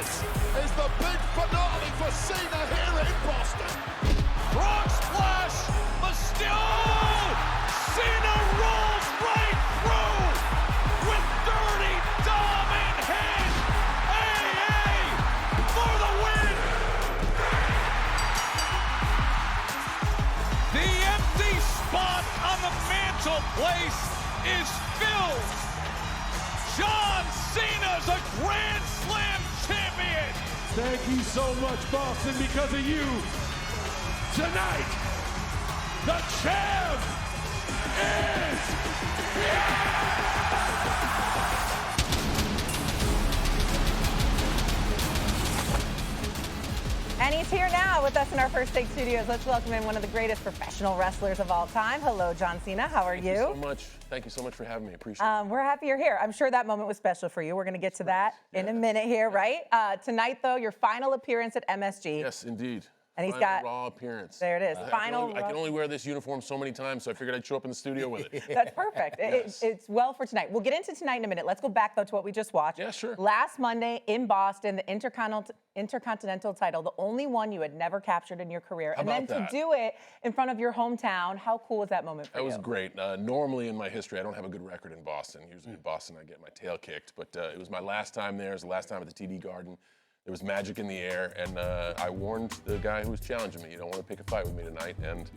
This is the big finale for Cena here in Boston. Frog splash, Mysterio! Cena rolls right through with Dirty Dom in hand. AA for the win. The empty spot on the mantelpiece is filled. John Cena's a Grand Slam champion. Thank you so much, Boston. Because of you, tonight, the champ is... And he's here now with us in our First Take Studios. Let's welcome in one of the greatest professional wrestlers of all time. Hello, John Cena. How are you? Thank you so much. Thank you so much for having me. Appreciate it. We're happy you're here. I'm sure that moment was special for you. We're going to get to that in a minute here, right? Tonight, though, your final appearance at MSG. Yes, indeed. And he's Final got raw appearance. There it is. I can only wear this uniform so many times, so I figured I'd show up in the studio with it. That's perfect. Yes. It's well for tonight. We'll get into tonight in a minute. Let's go back, though, to what we just watched. Yeah, sure. Last Monday in Boston, the Intercontinental title, the only one you had never captured in your career. How And then about that? to do it in front of your hometown, how cool was that moment for you? That was great. Normally in my history, I don't have a good record in Boston. Usually in Boston, I get my tail kicked. But it was my last time there. It was the last time at the TD Garden. There was magic in the air, and I warned the guy who was challenging me, you don't want to pick a fight with me tonight, and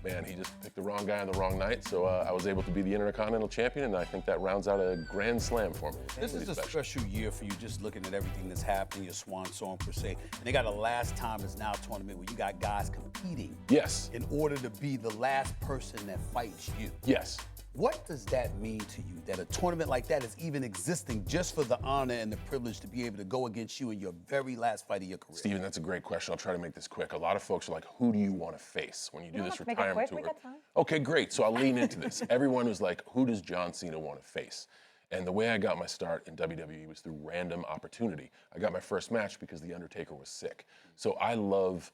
man, he just picked the wrong guy on the wrong night, so I was able to be the Intercontinental Champion, and I think that rounds out a grand slam for me. This is a special year for you, just looking at everything that's happening, your swan song per se. And they got a last time is now tournament where you got guys competing. Yes. In order to be the last person that fights you. Yes. What does that mean to you, that a tournament like that is even existing just for the honor and the privilege to be able to go against you in your very last fight of your career? Steven, that's a great question. I'll try to make this quick. A lot of folks are like, who do you want to face when you do this retirement tour? Okay, great. So I'll lean into this. Everyone was like, who does John Cena want to face? And the way I got my start in WWE was through random opportunity. I got my first match because The Undertaker was sick. So I love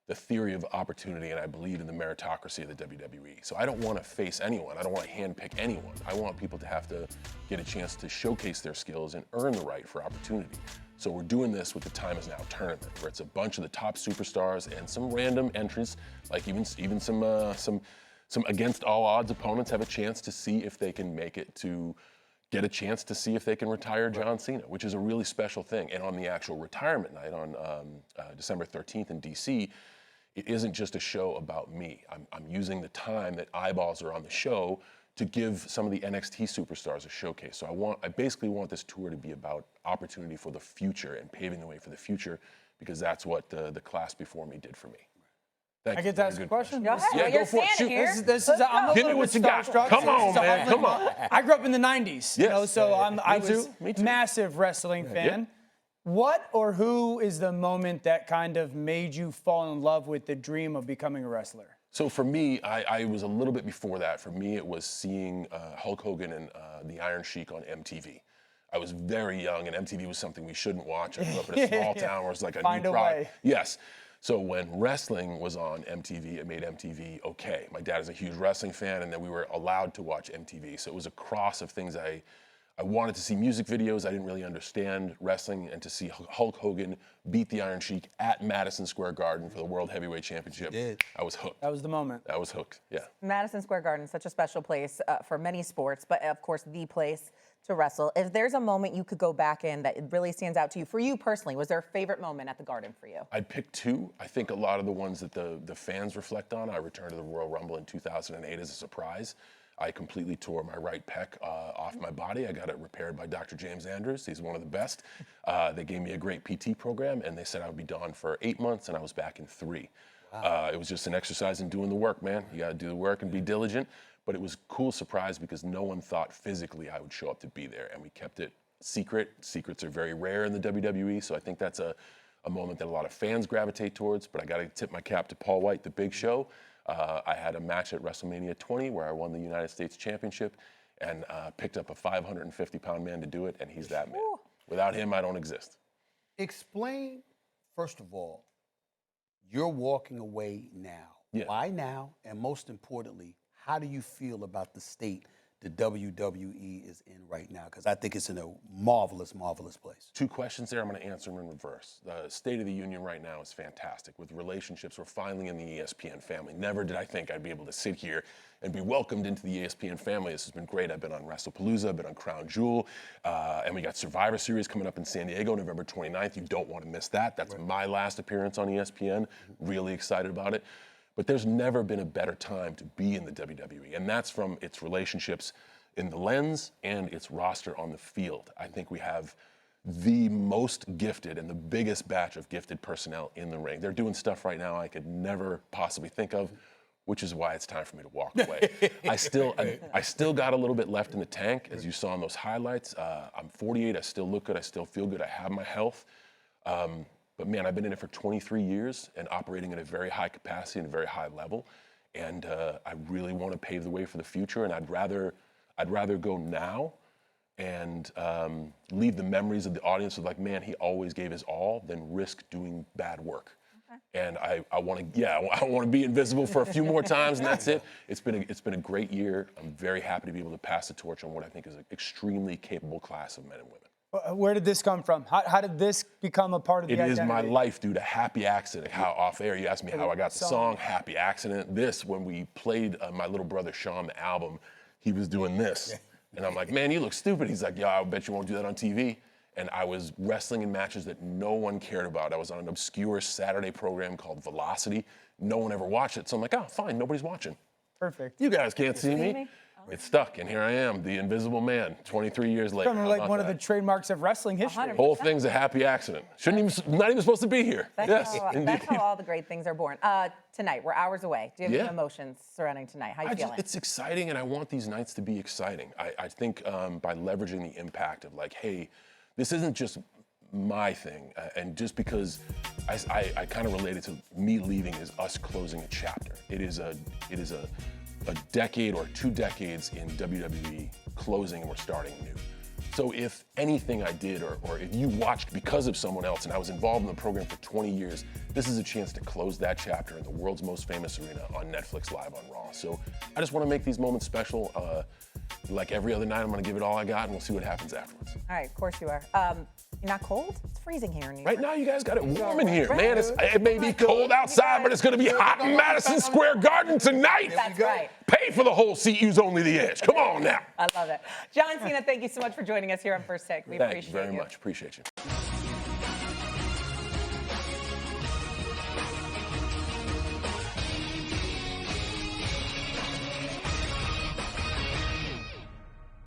the theory of opportunity, and I believe in the meritocracy of the WWE. So I don't want to face anyone. I don't want to handpick anyone. I want people to have to get a chance to showcase their skills and earn the right for opportunity. So we're doing this with the Time Is Now tournament, where it's a bunch of the top superstars and some random entries, like even some against all odds opponents have a chance to see if they can make it to get a chance to see if they can retire John Cena, which is a really special thing. And on the actual retirement night on December 13th in DC, it isn't just a show about me. I'm using the time that eyeballs are on the show to give some of the NXT superstars a showcase. So I basically want this tour to be about opportunity for the future and paving the way for the future, because that's what the class before me did for me. Thank I get to ask a question? Go ahead. Yeah, well, go you're for it. standing Shoot. here. This is I'm a Hit me little what bit you got. starstruck. Come on, So man. Come on. I grew up in the 90s, you Yes. know, so I was Me too. massive wrestling fan. Yeah. What or who is the moment that kind of made you fall in love with the dream of becoming a wrestler? So for me, I was a little bit before that. For me, it was seeing Hulk Hogan and the Iron Sheik on MTV. I was very young, and MTV was something we shouldn't watch. I grew up in a small town where it was like a Find new a product. way. Yes. So when wrestling was on MTV, it made MTV okay. My dad is a huge wrestling fan, and then we were allowed to watch MTV. So it was a cross of things. I wanted to see music videos. I didn't really understand wrestling, and to see Hulk Hogan beat the Iron Sheik at Madison Square Garden for the World Heavyweight Championship, I was hooked. That was the moment. I was hooked, yeah. Madison Square Garden, such a special place for many sports, but of course the place to wrestle. If there's a moment you could go back in that really stands out to you, for you personally, was there a favorite moment at the Garden for you? I'd pick two. I think a lot of the ones that the fans reflect on. I returned to the Royal Rumble in 2008 as a surprise. I completely tore my right pec off my body. I got it repaired by Dr. James Andrews. He's one of the best. They gave me a great PT program, and they said I would be gone for 8 months, and I was back in 3. Wow. It was just an exercise in doing the work, man. You got to do the work and be diligent. But it was a cool surprise because no one thought physically I would show up to be there, and we kept it secret. Secrets are very rare in the WWE, so I think that's a moment that a lot of fans gravitate towards. But I got to tip my cap to Paul White, the Big Show. I had a match at WrestleMania 20 where I won the United States Championship and picked up a 550-pound man to do it, and he's that man. Without him, I don't exist. Explain, first of all, you're walking away now. Yeah. Why now? And most importantly, how do you feel about the state the WWE is in right now, because I think it's in a marvelous, marvelous place. 2 questions there. I'm going to answer them in reverse. The State of the Union right now is fantastic. With relationships, we're finally in the ESPN family. Never did I think I'd be able to sit here and be welcomed into the ESPN family. This has been great. I've been on WrestlePalooza, I've been on Crown Jewel, and we got Survivor Series coming up in San Diego, November 29th. You don't want to miss that. That's my last appearance on ESPN. Really excited about it. But there's never been a better time to be in the WWE, and that's from its relationships in the lens and its roster on the field. I think we have the most gifted and the biggest batch of gifted personnel in the ring. They're doing stuff right now I could never possibly think of, which is why it's time for me to walk away. I still got a little bit left in the tank, as you saw in those highlights. I'm 48, I still look good, I still feel good, I have my health. But man, I've been in it for 23 years and operating at a very high capacity and a very high level. And I really want to pave the way for the future. And I'd rather go now and leave the memories of the audience with like, man, he always gave his all, than risk doing bad work. Okay. And I want to be invisible for a few more times, and that's it. It's been a great year. I'm very happy to be able to pass the torch on what I think is an extremely capable class of men and women. Where did this come from? How did this become a part of the identity? It is my life, dude. A happy accident. How off air, you asked me how I got the song, happy accident. This, when we played my little brother Sean the album, he was doing this. And I'm like, man, you look stupid. He's like, yeah, I bet you won't do that on TV. And I was wrestling in matches that no one cared about. I was on an obscure Saturday program called Velocity. No one ever watched it. So I'm like, oh, fine, nobody's watching. Perfect. You guys can't see me. It's stuck, and here I am, the invisible man, 23 years later. Kind of like one of the trademarks of wrestling history. 100%. Whole thing's a happy accident. Not even supposed to be here. That's how all the great things are born. Tonight, we're hours away. Do you have any emotions surrounding tonight? How you feeling? It's exciting, and I want these nights to be exciting. I think by leveraging the impact of like, hey, this isn't just my thing, and just because I kind of relate it to me leaving is us closing a chapter. It is a decade or 2 decades in WWE closing, and we're starting new. So if anything I did, or if you watched because of someone else and I was involved in the program for 20 years, this is a chance to close that chapter in the world's most famous arena on Netflix Live on Raw. So I just want to make these moments special. Like every other night, I'm going to give it all I got, and we'll see what happens afterwards. All right, of course you are. You're not cold? It's freezing here in New York. Right now, you guys got it warm in here. Man, it may be cold outside, but it's going to be hot in Madison Square Garden tonight. That's right. Pay for the whole seat, use only the edge. Come on now. I love it. John Cena, thank you so much for joining us here on First Take. We appreciate you. Thank you very much. Appreciate you.